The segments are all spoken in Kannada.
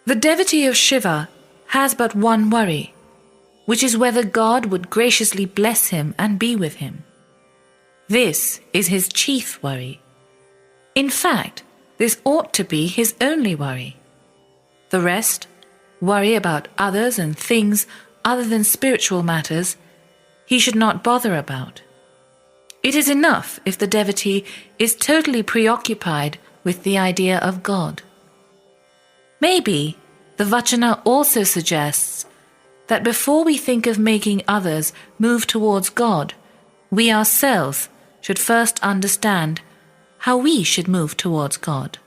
The devotee of Shiva has but one worry, which is whether God would graciously bless him and be with him. This is his chief worry. In fact, this ought to be his only worry. The rest, worry about others and things other than spiritual matters, he should not bother about. It is enough if the devotee is totally preoccupied with the idea of God. Maybe the Vachana also suggests that before we think of making others move towards God, we ourselves should first understand how we should move towards God.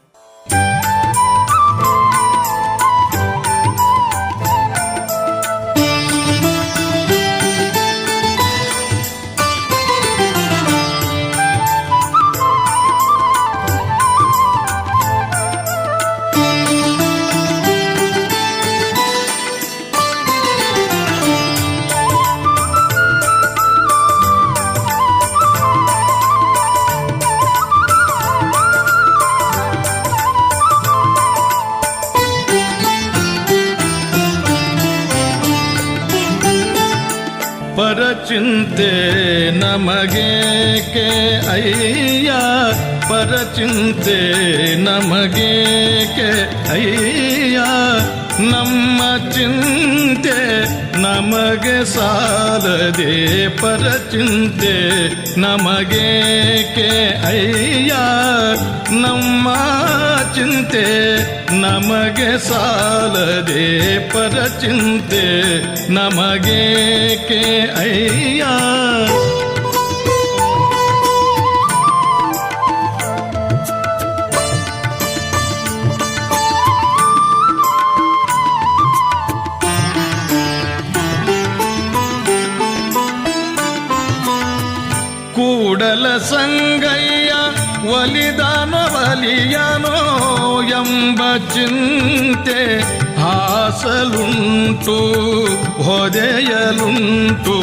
ಪರಚಿಂತೆ ನಮಗೇಕೆ ಅಯ್ಯ ಪರಚಿಂತೆ ನಮಗೇಕೆ ಅಯ್ಯ ನಮ್ಮ ಚಿಂತೆ ನಮಗೆ ಸಾಲದೆ ಪರಚಿಂತೆ ನಮಗೇಕೆ ಅಯ್ಯ ನಮ್ಮ ಚಿಂತೆ ನಮಗೆ ಸಾಲದೆ ಪರಚಿಂತೆ ನಮಗೇಕೆ ಅಯ್ಯ ಕೂಡಲ ಸಂಗಯ್ಯ ಒಲಿದಾನೋ ಬಲಿಯನೋ ಎಂಬ ಚಿಂತೆ ಹಾಸಲುಂಟು ಹೊದೆಯಲುಂಟು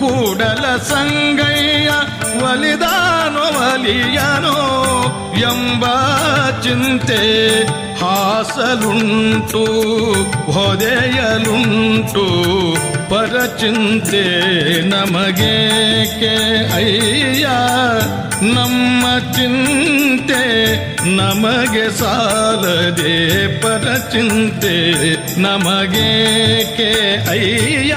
ಕೂಡಲ ಸಂಗಯ್ಯ ಒಲಿದಾನೋ ಬಲಿಯನೋ ಎಂಬ ಚಿಂತೆ ಹಾಸಲುಂಟು ಹೊದೆಯಲುಂಟು ಪರಚಿಂತೆ ನಮಗೇಕೆ ಅಯ್ಯ ನಮ್ಮ ಚಿಂತೆ ನಮಗೆ ಸಾಲದೆ ಪರಚಿಂತೆ ನಮಗೇಕೆ ಅಯ್ಯ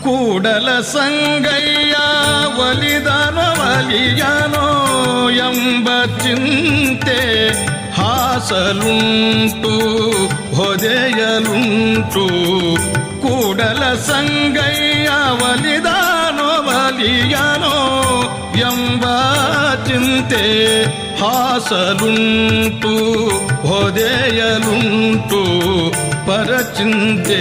ಕೂಡಲ ಸಂಗಯ್ಯ ಒಲಿದಾನೋ ಬಲಿಯನೋ ಎಂಬ ಚಿಂತೆ ಹಾಸಲುಂಟು ಹೊದೆಯಲುಂಟು ಕೂಡಲ ಸಂಗಯ್ಯ ಒಲಿದಾನೋ ಬಲಿಯನೋ ಎಂಬ ಚಿಂತೆ ಹಾಸಲುಂಟು ಹೊದೆಯಲುಂಟು ಪರಚಿಂತೆ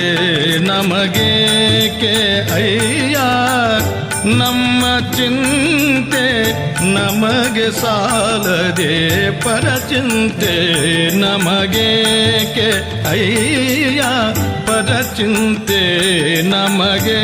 ನಮಗೇಕೆ ಅಯ್ಯ ನಮ್ಮ ಚಿಂತೆ ನಮಗೆ ಸಾಲದೆ ಪರಚಿಂತೆ ನಮಗೇಕೆ ಅಯ್ಯ ಪರಚಿಂತೆ ನಮಗೆ